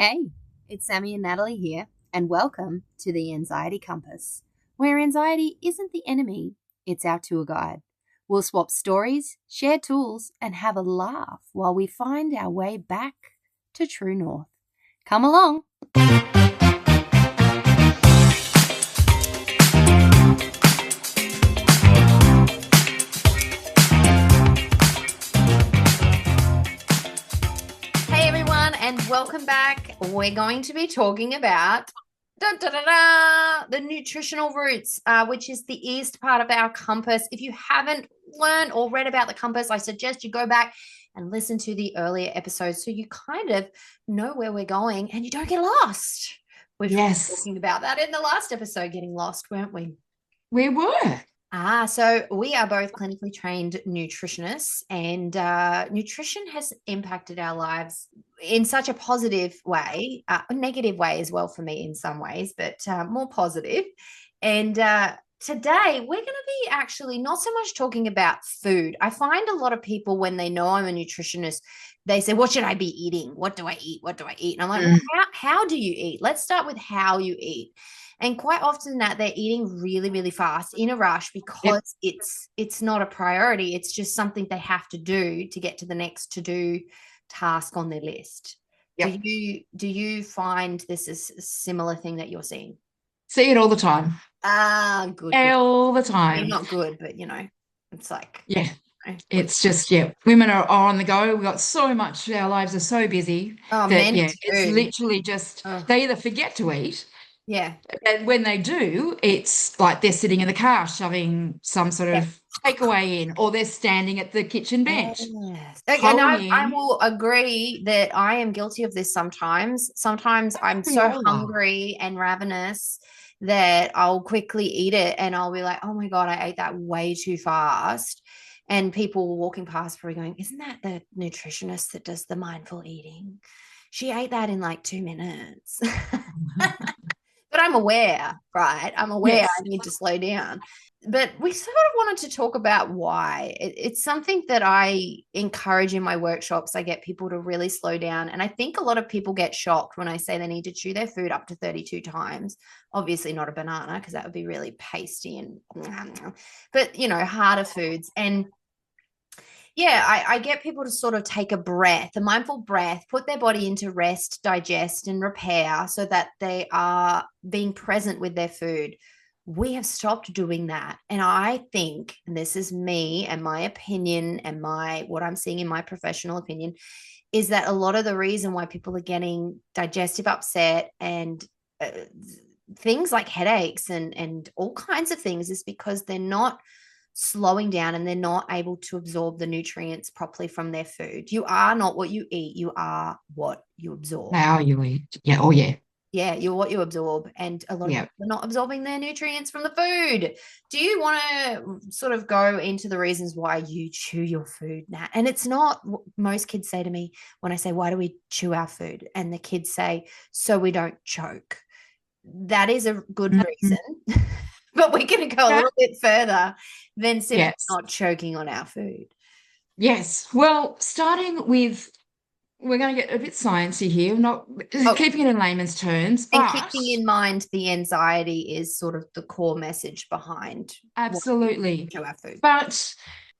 Hey, it's Sammy and Natalie here, and welcome to the Anxiety Compass, where anxiety isn't the enemy, it's our tour guide. We'll swap stories, share tools, and have a laugh while we find our way back to true north. Come along. And welcome back. We're going to be talking about the nutritional roots, which is the east part of our compass. If you haven't learned or read about the compass, I suggest you go back and listen to the earlier episodes so you kind of know where we're going and you don't get lost. We were talking about that in the last episode, getting lost, weren't we? We were. So we are both clinically trained nutritionists, and nutrition has impacted our lives in such a positive way, a negative way as well for me in some ways, but more positive. And today we're going to be actually not so much talking about food. I find a lot of people, when they know I'm a nutritionist, they say, what should I be eating? What do I eat? What do I eat? And I'm like, how do you eat? Let's start with how you eat. And quite often that they're eating really, really fast in a rush because it's not a priority. It's just something they have to do to get to the next to-do task on their list. Yep. Do you find this is a similar thing that you're seeing? See it all the time. Good. All the time. I mean, not good, but it's like. Yeah. It's just, women are on the go. We've got so much, our lives are so busy it's literally just, they either forget to eat. Yeah. And when they do, it's like they're sitting in the car shoving some sort of takeaway in, or they're standing at the kitchen bench. Yes. And I will agree that I am guilty of this sometimes. Sometimes I'm so hungry and ravenous that I'll quickly eat it and I'll be like, oh my God, I ate that way too fast. And people walking past probably going, isn't that the nutritionist that does the mindful eating? She ate that in like 2 minutes. But I'm aware, right? I'm aware I need to slow down. But we sort of wanted to talk about why. It's something that I encourage in my workshops. I get people to really slow down. And I think a lot of people get shocked when I say they need to chew their food up to 32 times. Obviously not a banana, because that would be really pasty and but harder foods. And I get people to sort of take a breath, a mindful breath, put their body into rest, digest, and repair so that they are being present with their food. We have stopped doing that. And I think, and this is me and my opinion and what I'm seeing in my professional opinion, is that a lot of the reason why people are getting digestive upset and things like headaches and all kinds of things is because they're not slowing down and they're not able to absorb the nutrients properly from their food. You are not what you eat. You are what you absorb. How you eat. Yeah. Oh, yeah. Yeah, you're what you absorb. And a lot of people are not absorbing their nutrients from the food. Do you want to sort of go into the reasons why you chew your food, Nat? And it's not, most kids say to me when I say, why do we chew our food? And the kids say, so we don't choke. That is a good reason. But we're going to go a little bit further than simply not choking on our food. Yes. Well, starting with, we're going to get a bit sciencey here, not keeping it in layman's terms. And keeping in mind the anxiety is sort of the core message behind. Absolutely. Our food. But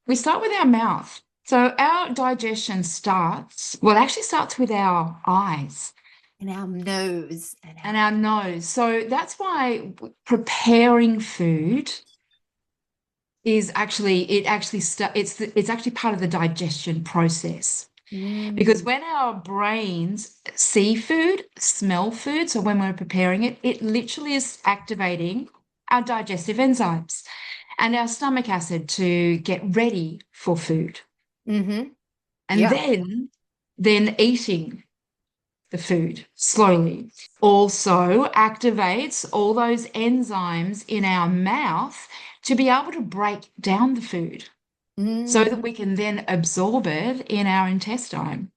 we start with our mouth. So our digestion starts with our eyes. And our nose. And our nose. So that's why preparing food is actually it's actually part of the digestion process. Because when our brains see food, smell food, so when we're preparing it, it literally is activating our digestive enzymes and our stomach acid to get ready for food. And then eating the food slowly also activates all those enzymes in our mouth to be able to break down the food so that we can then absorb it in our intestine.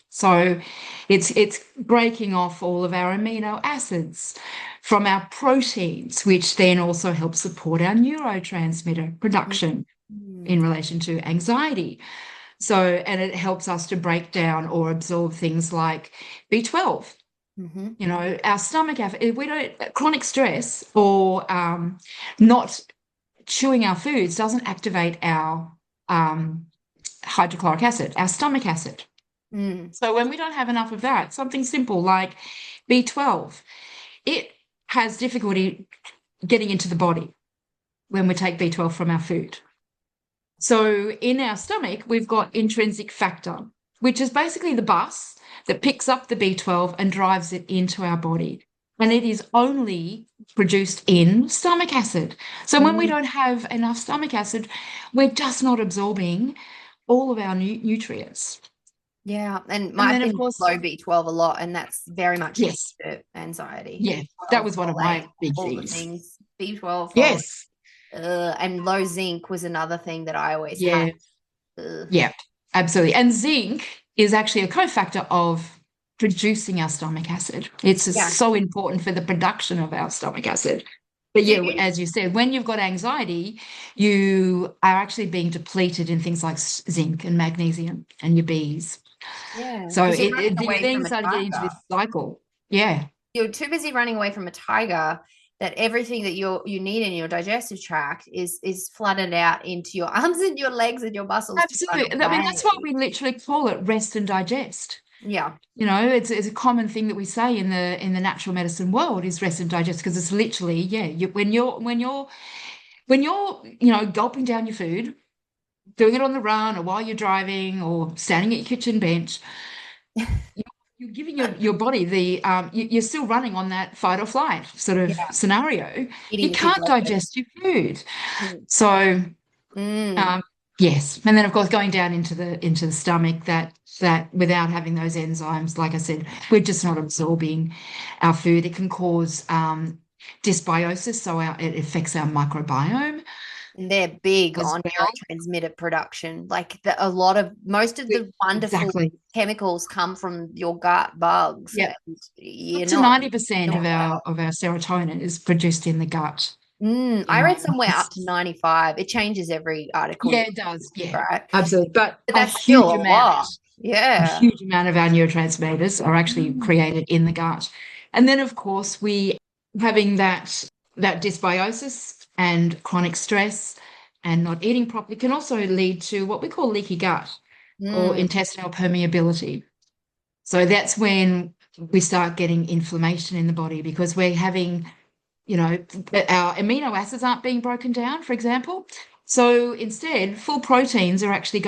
So it's breaking off all of our amino acids from our proteins, which then also help support our neurotransmitter production in relation to anxiety. So, and it helps us to break down or absorb things like B12 Mm-hmm. You know, our stomach, if we don't, chronic stress or not chewing our foods doesn't activate our hydrochloric acid, our stomach acid. Mm. So when we don't have enough of that, something simple like B12, it has difficulty getting into the body when we take B12 from our food. So in our stomach, we've got intrinsic factor, which is basically the bus that picks up the B12 and drives it into our body. And it is only produced in stomach acid. So when we Mm. don't have enough stomach acid, we're just not absorbing all of our nutrients. Yeah, and And I've then, of been course, low B12 a lot, and that's very much linked yes, to anxiety. yeah, that B12, was one of folate, my big all the things. things. B12, folate, Yes, and low zinc was another thing that I always had. yeah, Ugh. yeah, absolutely. And zinc is actually a cofactor of producing our stomach acid. It's Yeah. so important for the production of our stomach acid. But Do yeah, you? as you said, when you've got anxiety, you are actually being depleted in things like zinc and magnesium and your Bs. Yeah, So because you're running you away then from a start to get into tiger. this cycle. Yeah, You're too busy running away from a tiger that everything that you need in your digestive tract is flooded out into your arms and your legs and your muscles to run absolutely. I mean, that's why away. we literally call it rest and digest. Yeah. You know, it's a common thing that we say in the natural medicine world is rest and digest because it's literally, yeah, when you're, you know, gulping down your food, doing it on the run or while you're driving or standing at your kitchen bench, you're giving your body you're still running on that fight or flight sort of Yeah. scenario. Eating You the can't physiology. digest your food. Mm. So Mm. um, yes, and then of course going down into the stomach, that without having those enzymes, like I said, we're just not absorbing our food. It can cause dysbiosis, so it affects our microbiome And they're big as on well. neurotransmitter production. Like a lot of most of the wonderful Exactly. chemicals come from your gut bugs, Yep. and Up you're to not 90% doing well. of our serotonin is produced in the gut. You I know, read somewhere up to 95. It changes every article yeah, you it does. read, Yeah, right? absolutely. But But that's still a lot. a Yeah. huge amount of our neurotransmitters are actually Mm. created in the gut. And then, of course, we having that dysbiosis and chronic stress and not eating properly can also lead to what we call leaky gut or Mm. intestinal permeability. So that's when we start getting inflammation in the body because we're having, you know, our amino acids aren't being broken down, for example. So instead, full proteins are actually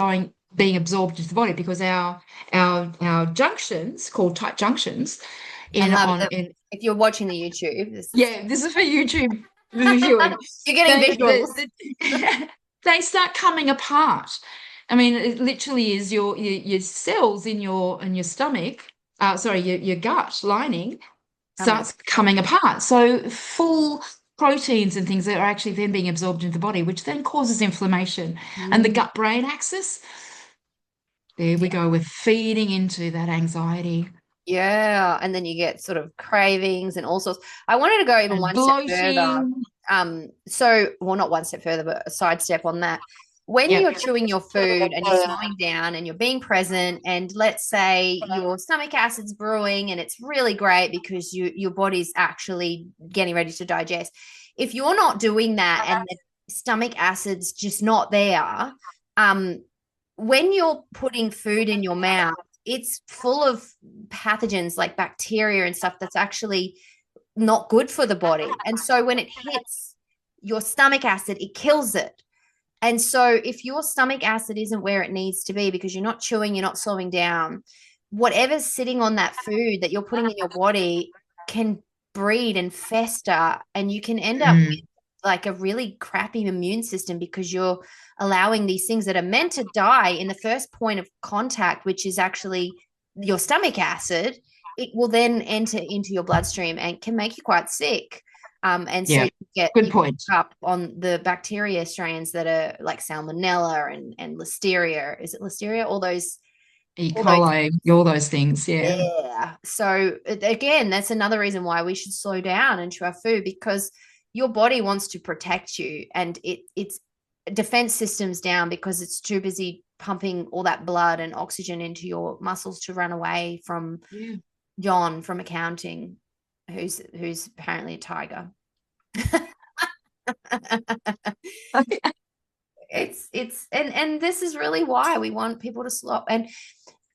being absorbed into the body because our junctions, called tight junctions, I in love on that. in If you're watching the YouTube, this is yeah, this is for YouTube viewing. you're getting visuals. They start coming apart. I mean, it literally is your cells in your stomach, sorry, your gut lining Coming. starts coming apart. So full proteins and things that are actually then being absorbed into the body, which then causes inflammation. And the Mm. gut-brain axis, there we go. We're feeding into that anxiety Yeah, and then you get sort of cravings and all sorts. I wanted to go even and one step further. bloating. So well, not one step further, but a side step on that. When Yep. you're chewing your food and you're slowing down and you're being present, and let's say your stomach acid's brewing and it's really great because your body's actually getting ready to digest. If you're not doing that and the stomach acid's just not there, um, when you're putting food in your mouth, it's full of pathogens like bacteria and stuff that's actually not good for the body. And so when it hits your stomach acid, it kills it. And so if your stomach acid isn't where it needs to be because you're not chewing, you're not slowing down, whatever's sitting on that food that you're putting in your body can breed and fester, and you can end up with Mm. like a really crappy immune system because you're allowing these things that are meant to die in the first point of contact, which is actually your stomach acid. It will then enter into your bloodstream and can make you quite sick. And so Yeah. you Good pick point. up on the bacteria strains that are like salmonella and listeria. Is it listeria? E. All those coli, all those things. Yeah. yeah. So again, that's another reason why we should slow down and chew our food, because your body wants to protect you, and its defense system's down because it's too busy pumping all that blood and oxygen into your muscles to run away from Yeah. John from accounting, who's apparently a tiger. It's and this is really why we want people to stop.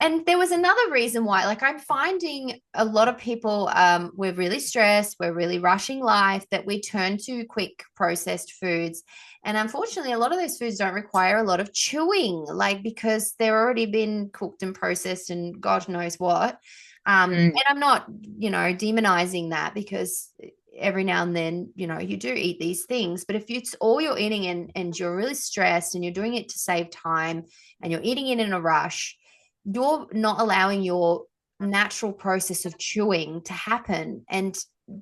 And there was another reason why, like, I'm finding a lot of people, we're really stressed, we're really rushing life, that we turn to quick processed foods. And unfortunately, a lot of those foods don't require a lot of chewing, like, because they're already been cooked and processed and God knows what. And I'm not, demonizing that, because every now and then, you do eat these things. But if it's all you're eating and you're really stressed and you're doing it to save time and you're eating it in a rush, you're not allowing your natural process of chewing to happen. And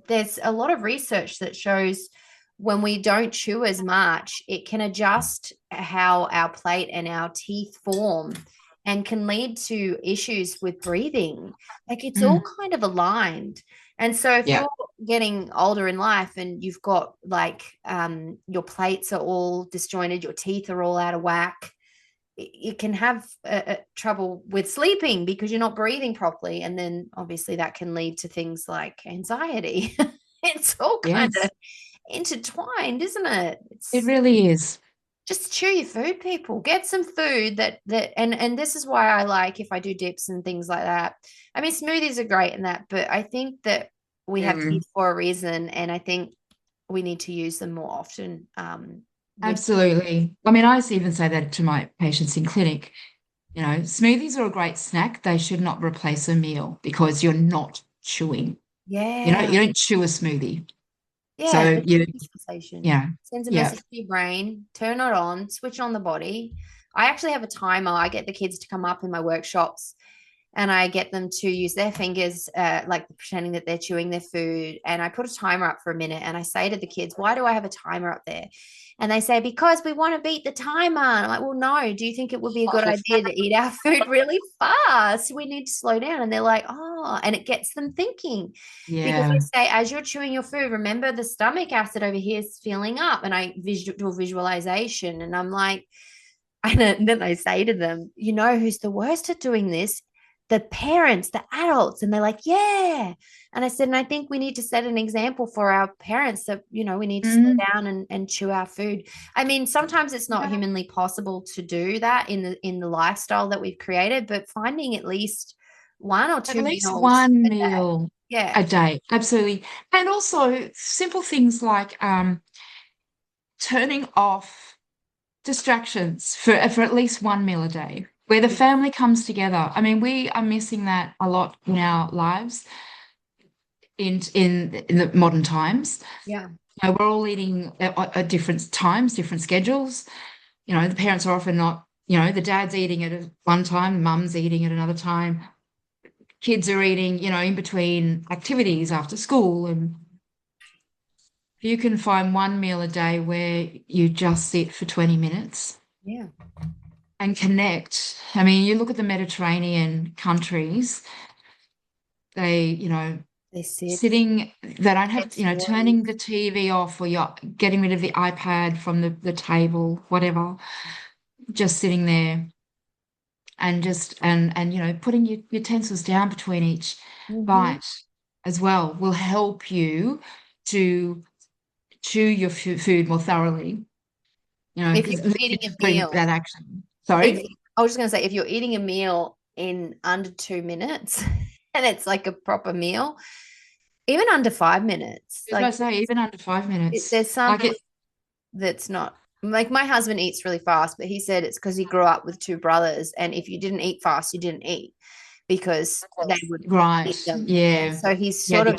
there's a lot of research that shows when we don't chew as much, it can adjust how our plate and our teeth form and can lead to issues with breathing. Like, it's all kind of aligned. And so if you're getting older in life and you've got, like, your plates are all disjointed, your teeth are all out of whack, you can have trouble with sleeping because you're not breathing properly. And then obviously that can lead to things like anxiety. It's all kind of intertwined, isn't it? It really is. Just chew your food, people. Get some food and this is why I like, if I do dips and things like that. I mean, smoothies are great and that, but I think that we have teeth for a reason, and I think we need to use them more often. Absolutely. I mean, I even say that to my patients in clinic. Smoothies are a great snack. They should not replace a meal because you're not chewing. Yeah. You don't chew a smoothie. Yeah, so sensation. Yeah. Sends a message to your brain, turn it on, switch on the body. I actually have a timer. I get the kids to come up in my workshops and I get them to use their fingers, like pretending that they're chewing their food. And I put a timer up for a minute and I say to the kids, why do I have a timer up there? And they say, because we want to beat the timer. And I'm like, well, no, do you think it would be a good idea to eat our food really fast? We need to slow down. And they're like, oh, and it gets them thinking. Because I say, as you're chewing your food, remember the stomach acid over here is filling up. And I do a visualization. And I'm like, and then I say to them, who's the worst at doing this? The parents, the adults. And they're like, yeah. And I said, and I think we need to set an example for our parents that, we need to slow down and chew our food. I mean, sometimes it's not humanly possible to do that in the lifestyle that we've created, but finding at least one or two at least meals one meal a day. Absolutely. And also simple things like turning off distractions for at least one meal a day, where the family comes together. I mean, we are missing that a lot in our lives in the modern times. Yeah. We're all eating at different times, different schedules. The parents are often not, the dad's eating at one time, mum's eating at another time. Kids are eating, in between activities after school. And if you can find one meal a day where you just sit for 20 minutes. Yeah. And connect. I mean, you look at the Mediterranean countries, they sit. Sitting, they don't have, turning the TV off, or you're getting rid of the iPad from the table, whatever, just sitting there and putting your utensils down between each bite as well will help you to chew your food more thoroughly. If you're eating a meal, that action. Sorry? I was just going to say, if you're eating a meal in under 2 minutes and it's like a proper meal, even under 5 minutes. Like I say, even under 5 minutes. There's something that's not, like, my husband eats really fast, but he said it's because he grew up with two brothers. And if you didn't eat fast, you didn't eat, because they would eat them. Yeah. So he's sort of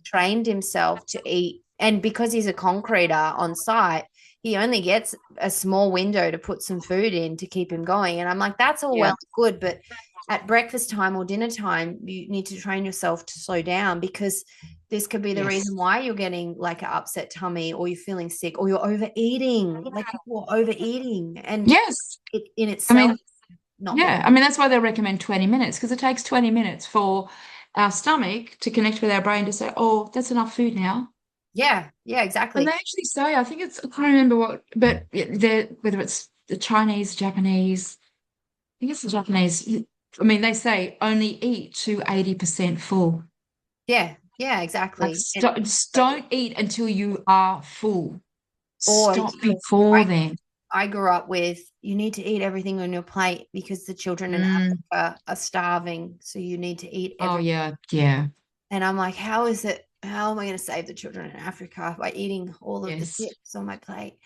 trained himself to eat. And because he's a concreter on site, he only gets a small window to put some food in to keep him going. And I'm like, that's all well and good, but at breakfast time or dinner time, you need to train yourself to slow down, because this could be the reason why you're getting like an upset tummy, or you're feeling sick, or you're overeating. Like, people are overeating. And it in itself, I mean, that's why they recommend 20 minutes, because it takes 20 minutes for our stomach to connect with our brain to say, oh, that's enough food now. Yeah, exactly. And they actually say, I think I can't remember whether it's the Chinese, Japanese, I think it's the Japanese, I mean, they say only eat to 80% full. Yeah, Like, exactly. And just don't eat until you are full. or Stop before then. I grew up with you need to eat everything on your plate because the children in Mm. Africa are starving. So you need to eat Oh, everything. yeah, yeah, And I'm like, how am I going to save the children in Africa by eating all of the yes, chips on my plate?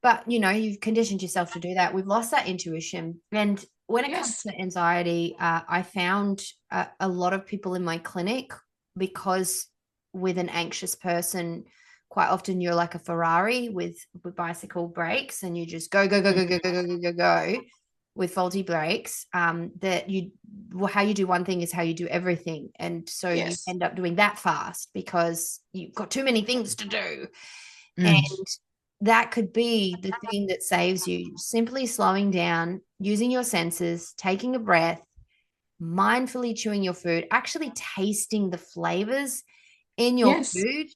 But you've conditioned yourself to do that. We've lost that intuition. And when it comes yes, to anxiety, I found a lot of people in my clinic, because with an anxious person, quite often you're like a Ferrari with bicycle brakes, and you just go, go, go, mm, go, go, go, go, go, go, go with faulty brakes. How you do one thing is how you do everything. And so you yes. end up doing that fast because you've got too many things to do. And Mm. that could be the thing that saves you. Simply slowing down, using your senses, taking a breath, mindfully chewing your food, actually tasting the flavors in your Yes, food,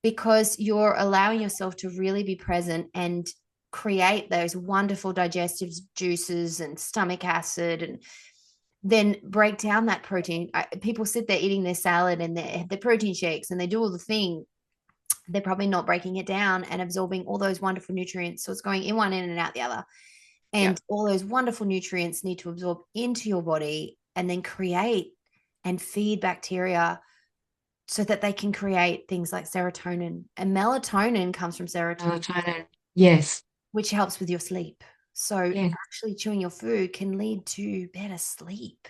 because you're allowing yourself to really be present and create those wonderful digestive juices and stomach acid, and then break down that protein. People sit there eating their salad and their protein shakes, and they do all the thing. They're probably not breaking it down and absorbing all those wonderful nutrients. So it's going in one end and out the other. yeah, And all those wonderful nutrients need to absorb into your body and then create and feed bacteria so that they can create things like serotonin. And melatonin comes from serotonin, melatonin. Yes, which helps with your sleep. So yeah, actually chewing your food can lead to better sleep.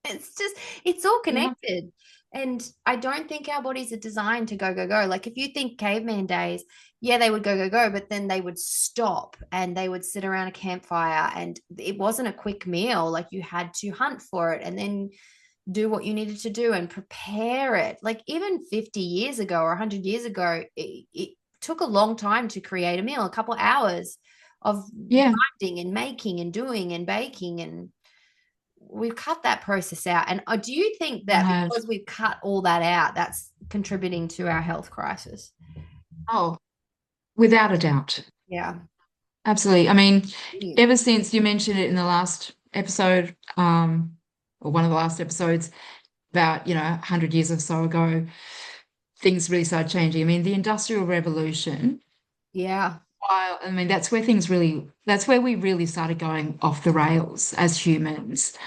It's all yeah. connected. And I don't think our bodies are designed to go, go, go. Like if you think caveman days, yeah, they would go, go, go, but then they would stop and they would sit around a campfire, and it wasn't a quick meal. Like you had to hunt for it and then do what you needed to do and prepare it. Like even 50 years ago or 100 years ago, it took a long time to create a meal, a couple of hours of Yeah. grinding and making and doing and baking, and we've cut that process out. And do you think I that have. because we've cut all that out, that's contributing to our health crisis? Oh, without a doubt. Yeah. Absolutely. I mean, Yeah. ever since you mentioned it in the last episode, or one of the last episodes about, 100 years or so ago, things really started changing. I mean, the Industrial Revolution, Yeah. while, I mean, that's where we really started going off the rails as humans It's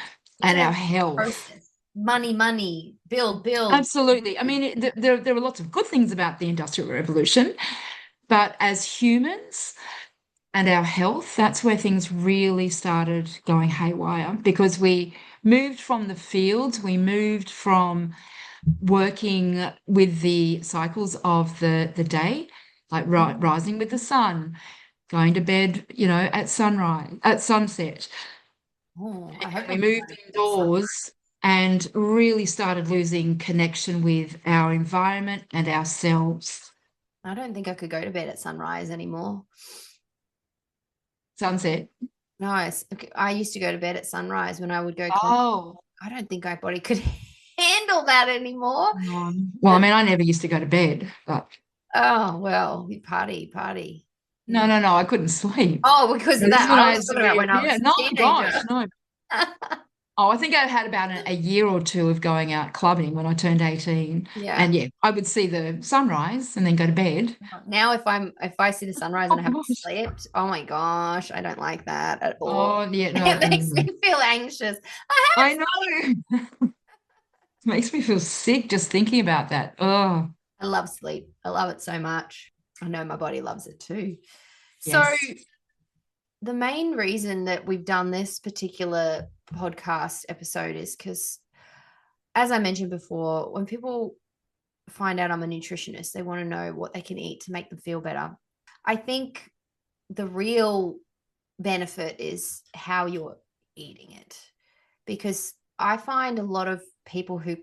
and all our health. process. Money, money, build, build. Absolutely. I mean, there were lots of good things about the Industrial Revolution, but as humans, and our health, that's where things really started going haywire because we moved from the fields, we moved from working with the cycles of the day, like rising with the sun, going to bed, at sunrise, at sunset. Oh, I And hope we I'm moved at sun. indoors and really started losing connection with our environment and ourselves. I don't think I could go to bed at sunrise anymore. Sunset. Nice. Okay. I used to go to bed at sunrise when I would go climbing. Oh, I don't think my body could handle that anymore. well, I mean, I never used to go to bed, but Oh, well, you party, party. no, Yeah. no, no, I couldn't sleep. Oh, because of No, this is that. when I I was had talking about severe, when I yeah, was no, a gosh, teenager. no. Oh, I think I had about a year or two of going out clubbing when I turned 18. And Yeah. yeah, I would see the sunrise and then go to bed. Now if I see the sunrise and Oh I haven't gosh. slept, oh my gosh, I don't like that at all. Oh yeah, no. It makes me feel anxious. I I haven't know. It makes me feel sick just thinking about that. Oh, I love sleep. I love it so much. I know my body loves it too. So yes. the main reason that we've done this particular podcast episode is because, as I mentioned before, when people find out I'm a nutritionist, they want to know what they can eat to make them feel better. I think the real benefit is how you're eating it, because I find a lot of people who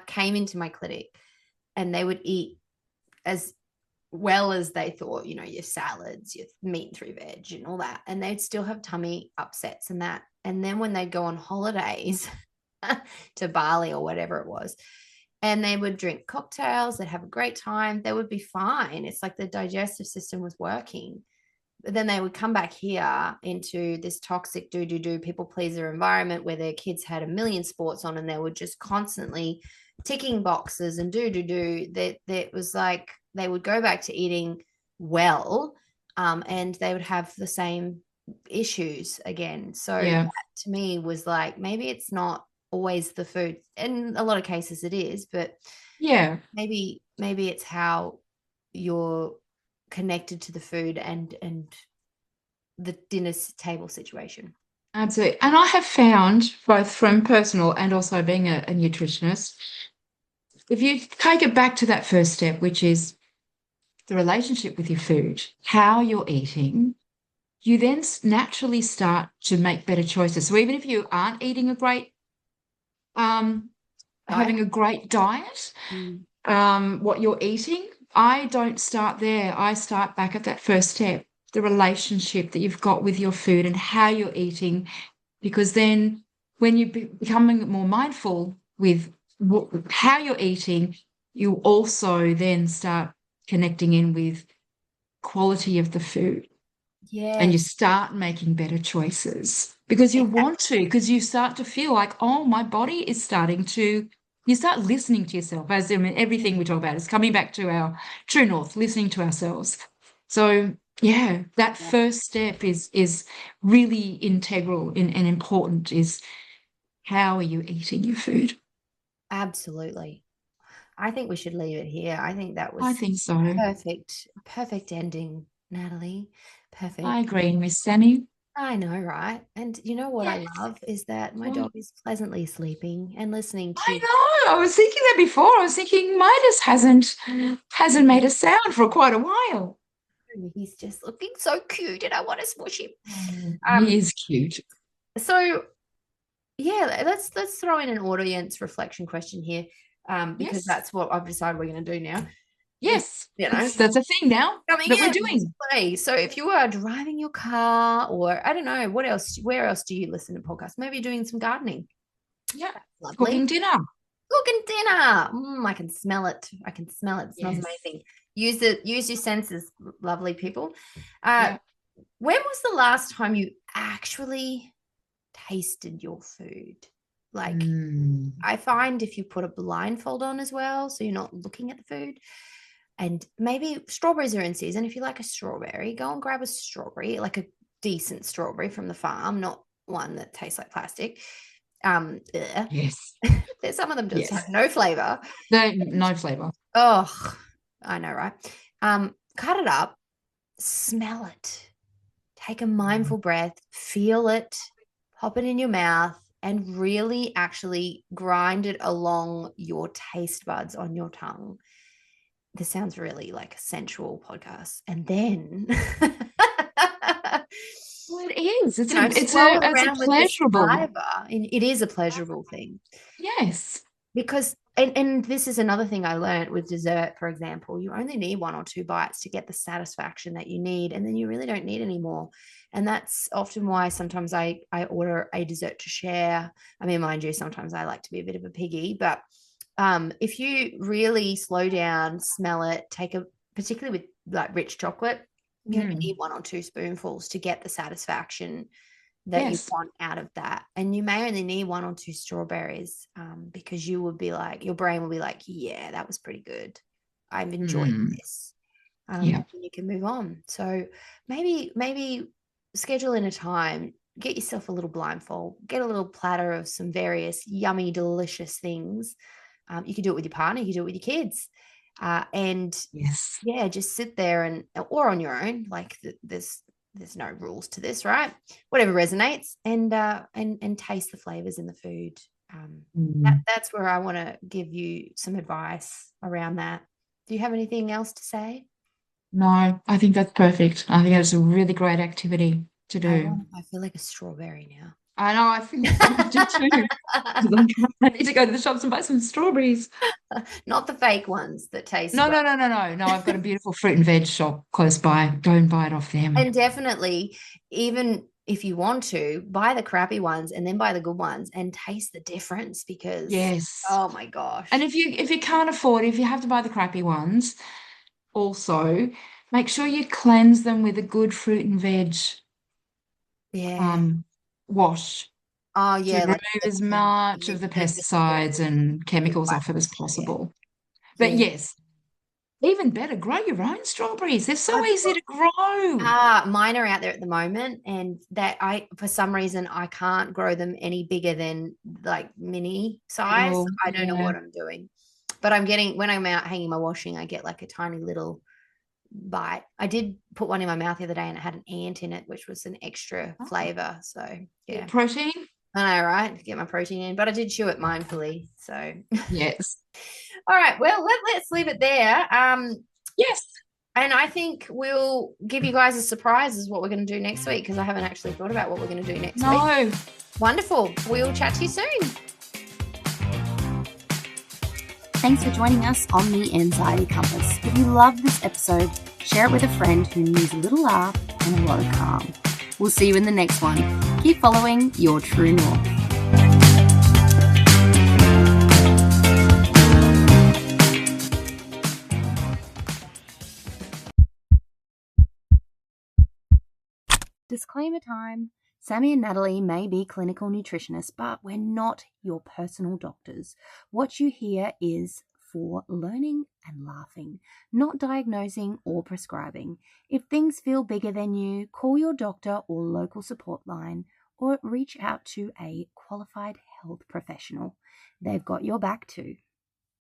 came into my clinic and they would eat as well as they thought, your salads, your meat through veg and all that, and they'd still have tummy upsets and that. And then when they'd go on holidays to Bali or whatever it was, and they would drink cocktails, they'd have a great time, they would be fine. It's like the digestive system was working. then they would come back here into this toxic do people pleaser environment where their kids had a million sports on and they were just constantly ticking boxes and do that was like they would go back to eating well, and they would have the same issues again. So Yeah. that to me was like, maybe it's not always the food. In a lot of cases it is, but Yeah. maybe it's how you're connected to the food and the dinner table situation. Absolutely. And I have found, both from personal and also being a nutritionist, if you take it back to that first step, which is the relationship with your food, how you're eating, you then naturally start to make better choices. So even if you aren't eating a great, having a great diet, Mm. what you're eating, I don't start there. I start back at that first step, the relationship that you've got with your food and how you're eating, because then when you becoming more mindful with how you're eating, you also then start connecting in with quality of the food, and you Yes, start making better choices because you want to, because you start to feel like, oh, my body is starting to, you start listening to yourself. As I mean, everything we talk about is coming back to our true north, listening to ourselves. So yeah, that first step is really integral and important, is how are you eating your food? absolutely. I think we should leave it here. I think that I was think so. perfect ending, Natalie. I Perfect. agree, Miss Sammy. I know, right? And you know what I Yes. love is that my Well, dog is pleasantly sleeping and listening I to. know. I was thinking that before. I was thinking Midas hasn't made a sound for quite a while. He's just looking so cute, and I want to smush him. He is cute. So yeah, let's throw in an audience reflection question here, because Yes. that's what I've decided we're going to do now. This, Yes. you know, That's a thing now coming that we're in to doing. play. So if you are driving your car, or I don't know, what else? Where else do you listen to podcasts? Maybe doing some gardening. Yeah. Lovely. Cooking dinner. Cooking dinner. I can smell it. I can smell it. It smells Yes. amazing. Use your senses, lovely people. Uh, Yeah. when was the last time you actually tasted your food? Like, Mm. I find if you put a blindfold on as well, so you're not looking at the food, and maybe strawberries are in season. If you like a strawberry, go and grab a strawberry, like a decent strawberry from the farm, not one that tastes like plastic. Yes. There's some of them just Yes. have no flavor. No, no flavor. Oh, I know, right? Cut it up, smell it, take a mindful breath, feel it, pop it in your mouth, and really actually grind it along your taste buds on your tongue. This sounds really like a sensual podcast. And then Well, it is. swirl it It's a around with the pleasurable. saliva. And it is a pleasurable thing. Yes. Because and this is another thing I learned with dessert, for example. You only need one or two bites to get the satisfaction that you need, and then you really don't need any more. And that's often why sometimes I order a dessert to share. I mean, mind you, sometimes I like to be a bit of a piggy, but if you really slow down, smell it, take a, particularly with like rich chocolate, you only Mm. need one or two spoonfuls to get the satisfaction that you Yes. want out of that. And you may only need one or two strawberries, because you would be like, your brain will be like, yeah, that was pretty good. I'm enjoying Mm. this. Yeah. And you can move on. So maybe schedule in a time, get yourself a little blindfold, get a little platter of some various yummy, delicious things. You can do it with your partner, you can do it with your kids. And Yes. yeah, just sit there and or on your own. Like there's no rules to this, right? Whatever resonates, and taste the flavors in the food. Mm. That's where I want to give you some advice around that. Do you have anything else to say? No, I think that's perfect. I think that's a really great activity to do. I feel like a strawberry now. I know, I think I do too. I need to go to the shops and buy some strawberries. Not the fake ones that taste No, great. no, no, no, no. No, I've got a beautiful fruit and veg shop close by. Go and buy it off them. And definitely, even if you want to, buy the crappy ones and then buy the good ones and taste the difference, because Yes. oh my And gosh. if you can't afford, if you have to buy the crappy ones, also, Make sure you cleanse them with a good fruit and veg wash Oh to yeah, remove like as much of the the pesticides and chemicals off it as yeah. possible. But Yeah. yes, even better, grow your own strawberries. They're so I've easy got to grow. mine are out there at the moment, and that for some reason I can't grow them any bigger than like mini size. Little, I don't know yeah. what I'm doing, but I'm getting when I'm out hanging my washing, I get like a tiny little bite. I did put one in my mouth the other day, and it had an ant in it, which was an extra Oh, flavor. So yeah, protein? I know, right? Get my protein in, but I did chew it mindfully. So Yes. all right, well let's leave it there. Yes. And I think we'll give you guys a surprise as what we're going to do next week, because I haven't actually thought about what we're going to do next week. No. Wonderful. We'll chat to you soon. Thanks for joining us on the Anxiety Compass. If you loved this episode, share it with a friend who needs a little laugh and a lot of calm. We'll see you in the next one. Keep following your true north. Disclaimer time. Sammy and Natalie may be clinical nutritionists, but we're not your personal doctors. What you hear is for learning and laughing, not diagnosing or prescribing. If things feel bigger than you, call your doctor or local support line, or reach out to a qualified health professional. They've got your back too.